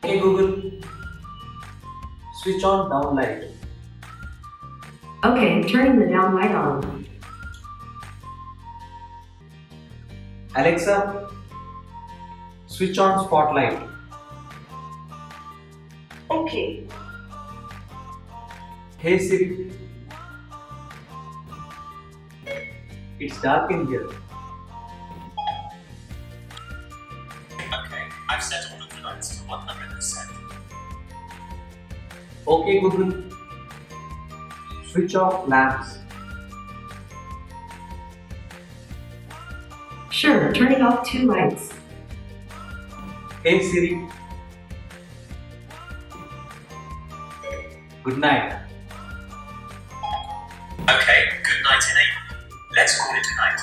Hey Google, switch on down light. Okay, turning the down light on. Alexa, switch on spotlight. Okay. Hey Siri, it's dark in here. Okay, I've set all of the lights to 100%. Okay Google, switch off lamps. Sure, turning off 2 lights. Hey Siri, good night. Okay, good night in April. Let's call it a night.